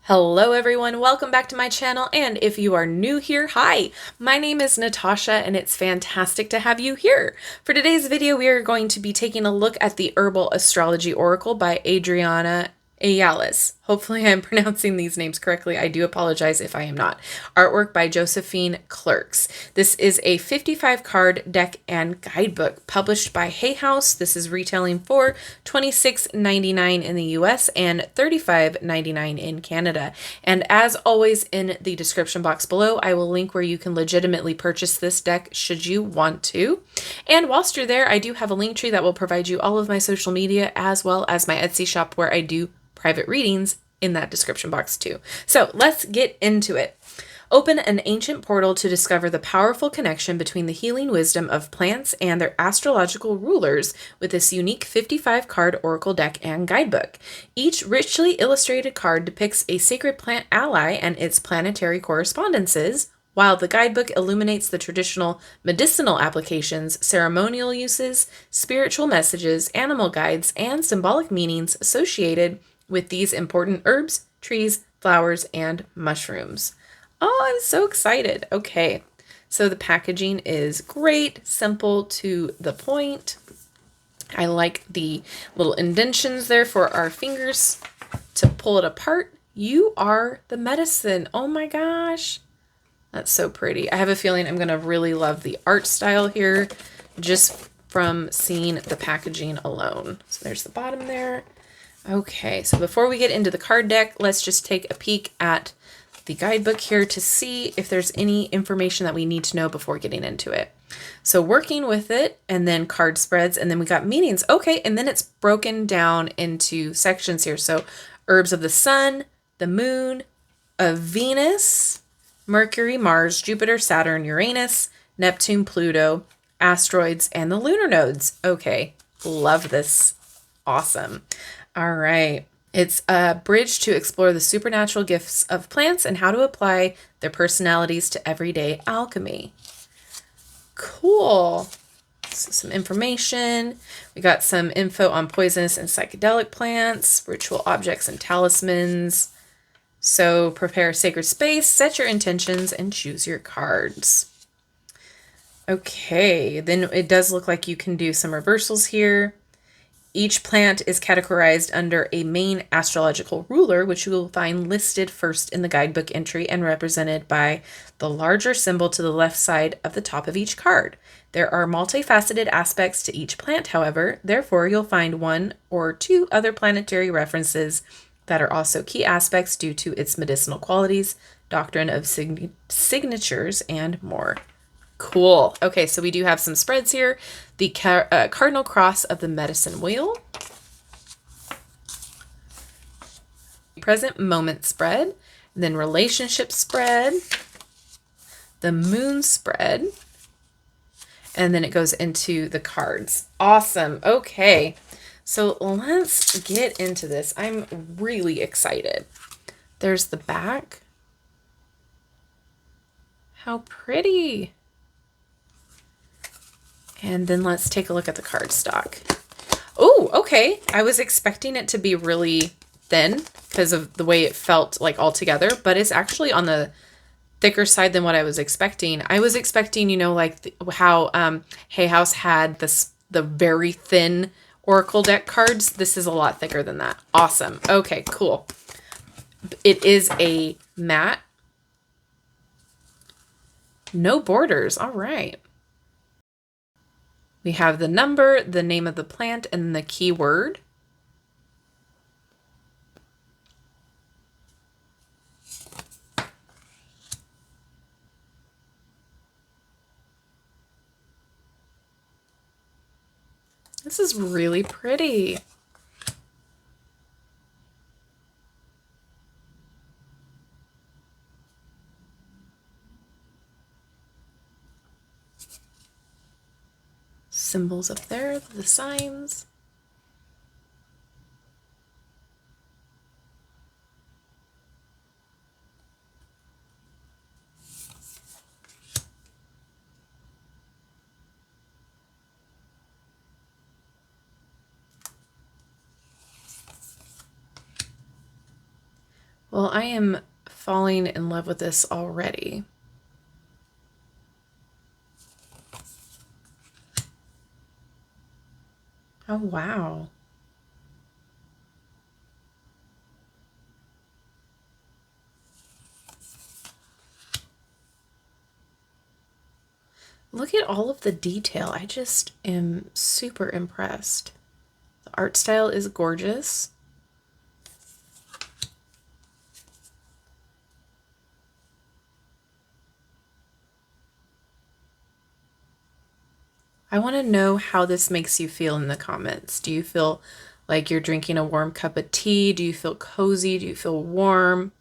Hello everyone, welcome back to my channel, and if you are new here, hi! My name is Natasha and it's fantastic to have you here. For today's video, we are going to be taking a look at the Herbal Astrology Oracle by Adriana Ayales. Hopefully I'm pronouncing these names correctly. I do apologize if I am not. Artwork by Josephine Klerks. This is a 55 card deck and guidebook published by Hay House. This is retailing for $26.99 in the US and $35.99 in Canada. And as always, in the description box below, I will link where you can legitimately purchase this deck should you want to. And whilst you're there, I do have a link tree that will provide you all of my social media as well as my Etsy shop where I do private readings in that description box too. So let's get into it. Open an ancient portal to discover the powerful connection between the healing wisdom of plants and their astrological rulers with this unique 55 card oracle deck and guidebook. Each richly illustrated card depicts a sacred plant ally and its planetary correspondences, while the guidebook illuminates the traditional medicinal applications, ceremonial uses, spiritual messages, animal guides, and symbolic meanings associated with these important herbs, trees, flowers, and mushrooms. Oh, I'm so excited. Okay, so the packaging is great, simple to the point. I like the little indentions there for our fingers to pull it apart. You are the medicine. Oh my gosh. That's so pretty. I have a feeling I'm going to really love the art style here just from seeing the packaging alone. So there's the bottom there. Okay, so before we get into the card deck, let's just take a peek at the guidebook here to see if there's any information that we need to know before getting into it. So working with it, and then card spreads, and then we got meanings. Okay, and then it's broken down into sections here. So herbs of the sun, the moon, of Venus, Mercury, Mars, Jupiter, Saturn, Uranus, Neptune, Pluto, asteroids, and the lunar nodes. Okay, love this. Awesome. All right. It's a bridge to explore the supernatural gifts of plants and how to apply their personalities to everyday alchemy. Cool. So some information. We got some info on poisonous and psychedelic plants, ritual objects and talismans. So prepare a sacred space, set your intentions, and choose your cards. Okay, then it does look like you can do some reversals here. Each plant is categorized under a main astrological ruler, which you will find listed first in the guidebook entry and represented by the larger symbol to the left side of the top of each card. There are multifaceted aspects to each plant, however, therefore you'll find one or two other planetary references that are also key aspects due to its medicinal qualities, doctrine of signatures, and more. Cool. Okay, so we do have some spreads here. The cardinal cross of the medicine wheel. Present moment spread. Then relationship spread. The moon spread. And then it goes into the cards. Awesome. Okay, so let's get into this. I'm really excited. There's the back. How pretty. And then let's take a look at the cardstock. Oh, okay. I was expecting it to be really thin because of the way it felt like all together, but it's actually on the thicker side than what I was expecting. I was expecting, you know, like how Hay House had the very thin Oracle deck cards. This is a lot thicker than that. Awesome. Okay, cool. It is a matte. No borders. All right. We have the number, the name of the plant, and the keyword. This is really pretty. Symbols up there, the signs. Well, I am falling in love with this already. Oh, wow. Look at all of the detail. I just am super impressed. The art style is gorgeous. I want to know how this makes you feel in the comments. Do you feel like you're drinking a warm cup of tea? Do you feel cozy? Do you feel warm?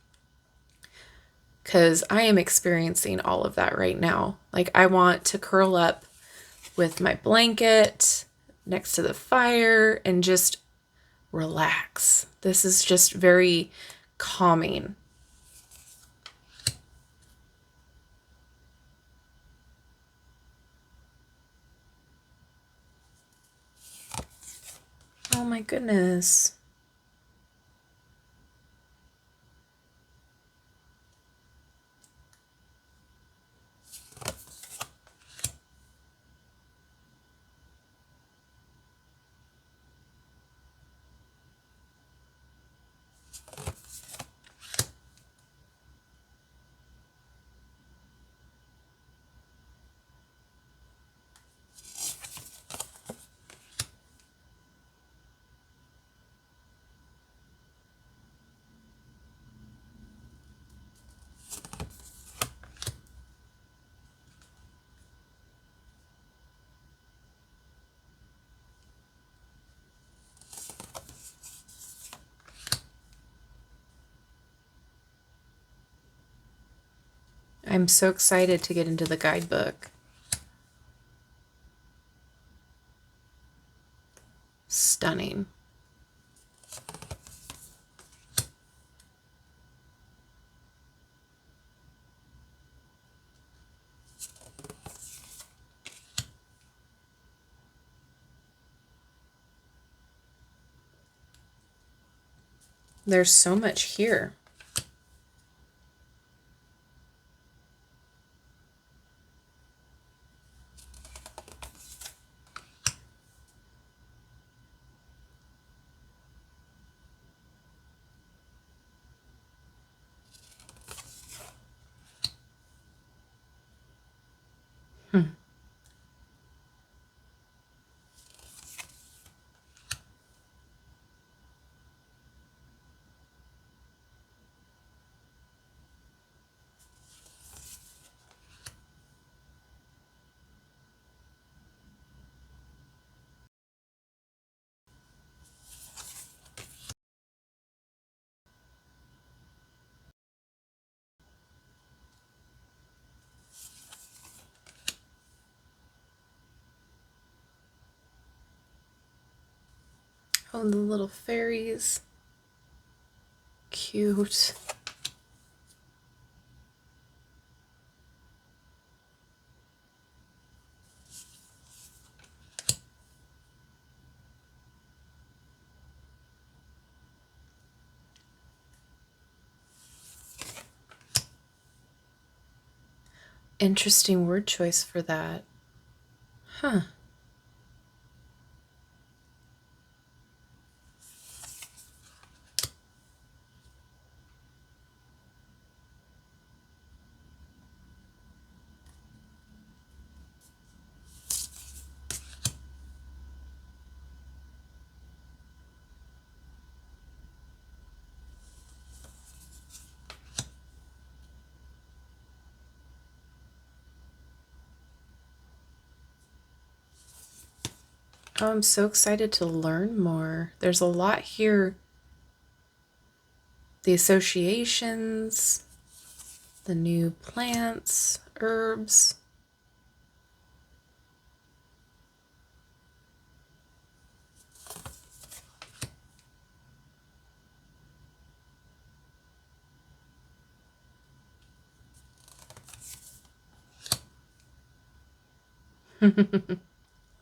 Because I am experiencing all of that right now. Like, I want to curl up with my blanket next to the fire and just relax. This is just very calming. Oh my goodness. I'm so excited to get into the guidebook. Stunning. There's so much here. Hmm. Oh, the little fairies. Cute. Interesting word choice for that. Huh. Oh, I'm so excited to learn more. There's a lot here. The associations, the new plants, herbs.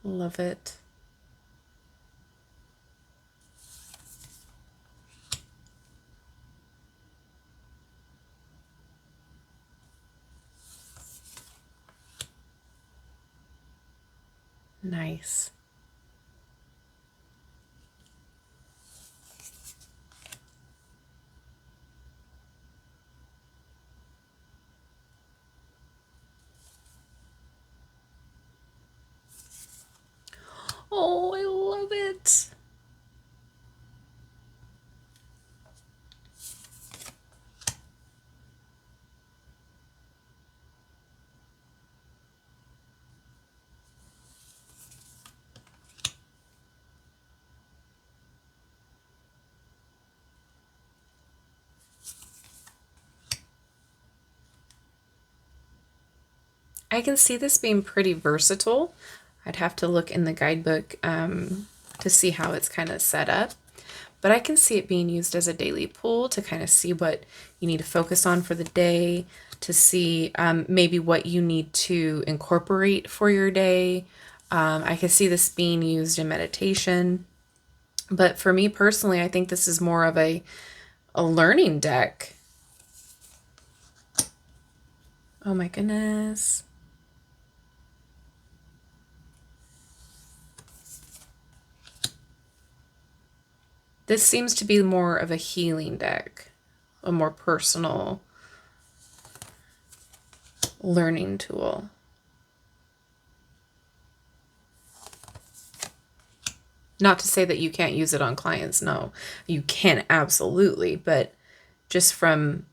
Love it. Nice. Oh, I love it. I can see this being pretty versatile. I'd have to look in the guidebook to see how it's kind of set up. But I can see it being used as a daily pull to kind of see what you need to focus on for the day, to see maybe what you need to incorporate for your day. I can see this being used in meditation. But for me personally, I think this is more of a learning deck. Oh my goodness. This seems to be more of a healing deck, a more personal learning tool. Not to say that you can't use it on clients. No, you can absolutely. But just from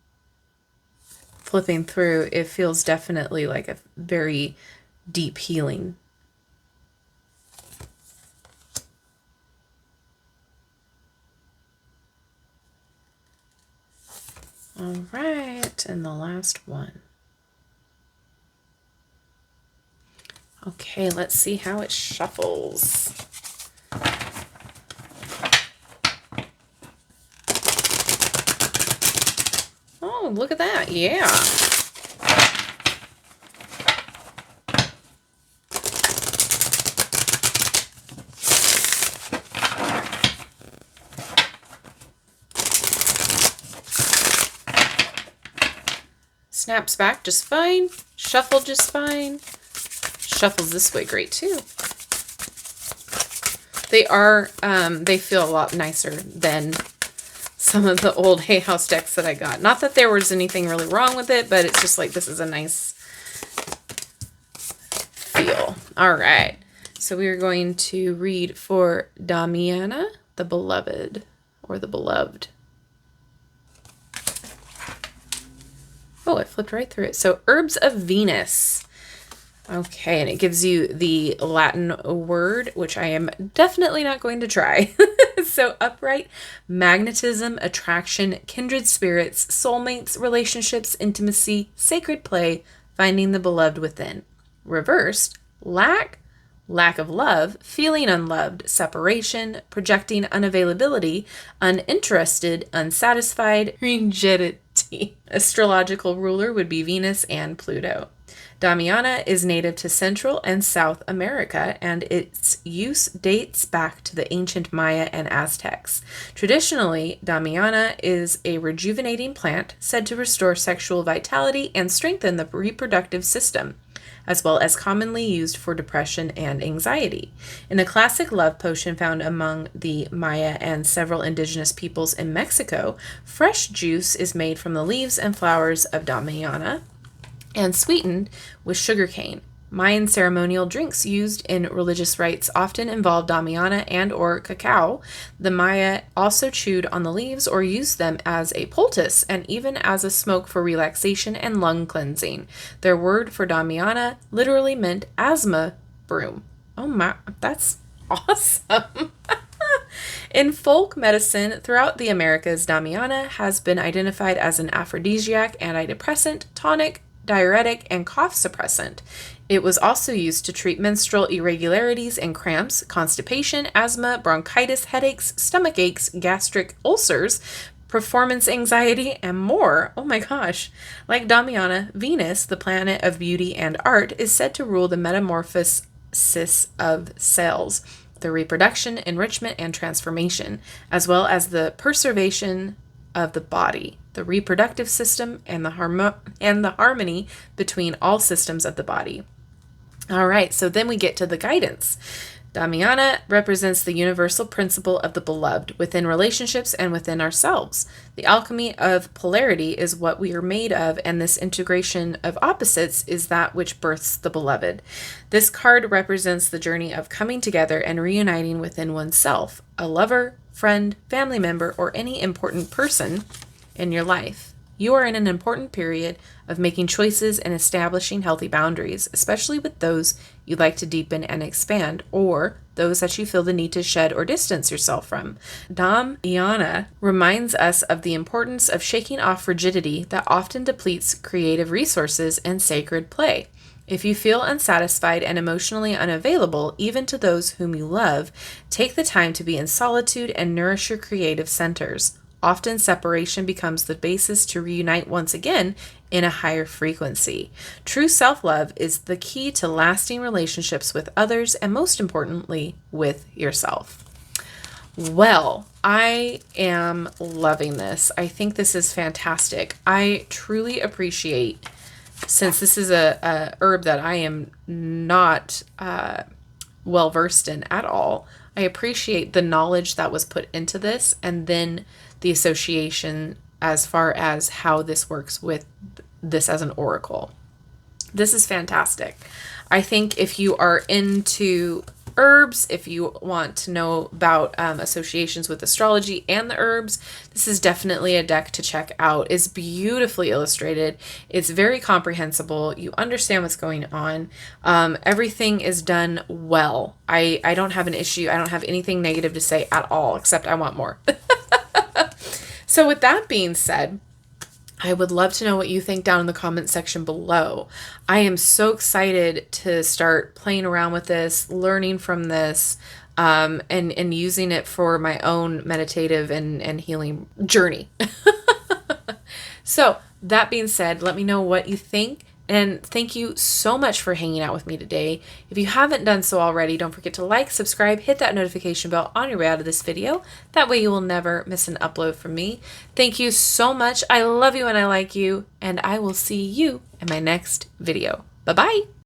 flipping through, it feels definitely like a very deep healing. All right, and the last one. Okay, let's see how it shuffles. Oh, look at that. Yeah. Snaps back just fine. Shuffle just fine. Shuffles this way great too. They feel a lot nicer than some of the old Hay House decks that I got. Not that there was anything really wrong with it, but it's just like this is a nice feel. All right. So we are going to read for Damiana, the beloved, or the beloved. Oh, it flipped right through it. So Herbs of Venus. Okay, and it gives you the Latin word, which I am definitely not going to try. So upright, magnetism, attraction, kindred spirits, soulmates, relationships, intimacy, sacred play, finding the beloved within. Reversed, lack of love, feeling unloved, separation, projecting unavailability, uninterested, unsatisfied, rigidity. Astrological ruler would be Venus and Pluto. Damiana is native to Central and South America, and its use dates back to the ancient Maya and Aztecs. Traditionally, Damiana is a rejuvenating plant said to restore sexual vitality and strengthen the reproductive system, as well as commonly used for depression and anxiety. In a classic love potion found among the Maya and several indigenous peoples in Mexico, fresh juice is made from the leaves and flowers of Damiana and sweetened with sugarcane. Mayan ceremonial drinks used in religious rites often involve Damiana and or cacao. The Maya also chewed on the leaves or used them as a poultice and even as a smoke for relaxation and lung cleansing. Their word for Damiana literally meant asthma broom. Oh my, that's awesome. In folk medicine throughout the Americas, Damiana has been identified as an aphrodisiac, antidepressant, tonic, diuretic, and cough suppressant. It was also used to treat menstrual irregularities and cramps, constipation, asthma, bronchitis, headaches, stomach aches, gastric ulcers, performance anxiety, and more. Oh my gosh. Like Damiana, Venus, the planet of beauty and art, is said to rule the metamorphosis of cells, the reproduction, enrichment, and transformation, as well as the preservation of the body, the reproductive system, and the harmony between all systems of the body. All right, so then we get to the guidance. Damiana represents the universal principle of the beloved within relationships and within ourselves. The alchemy of polarity is what we are made of, and this integration of opposites is that which births the beloved. This card represents the journey of coming together and reuniting within oneself, a lover, friend, family member, or any important person in your life. You are in an important period of making choices and establishing healthy boundaries, especially with those you'd like to deepen and expand, or those that you feel the need to shed or distance yourself from. Damiana reminds us of the importance of shaking off rigidity that often depletes creative resources and sacred play. If you feel unsatisfied and emotionally unavailable, even to those whom you love, take the time to be in solitude and nourish your creative centers. Often separation becomes the basis to reunite once again in a higher frequency. True self-love is the key to lasting relationships with others and, most importantly, with yourself. Well, I am loving this. I think this is fantastic. I truly appreciate, since this is a herb that I am not well versed in at all, I appreciate the knowledge that was put into this, and then the association as far as how this works with this as an oracle. This is fantastic. I think if you are into herbs, if you want to know about associations with astrology and the herbs, this is definitely a deck to check out. It's beautifully illustrated. It's very comprehensible. You understand what's going on. Everything is done well. I don't have an issue. I don't have anything negative to say at all, except I want more. So with that being said, I would love to know what you think down in the comment section below. I am so excited to start playing around with this, learning from this, and using it for my own meditative and healing journey. So that being said, let me know what you think. And thank you so much for hanging out with me today. If you haven't done so already, don't forget to like, subscribe, hit that notification bell on your way out of this video. That way you will never miss an upload from me. Thank you so much. I love you and I like you, and I will see you in my next video. Bye-bye.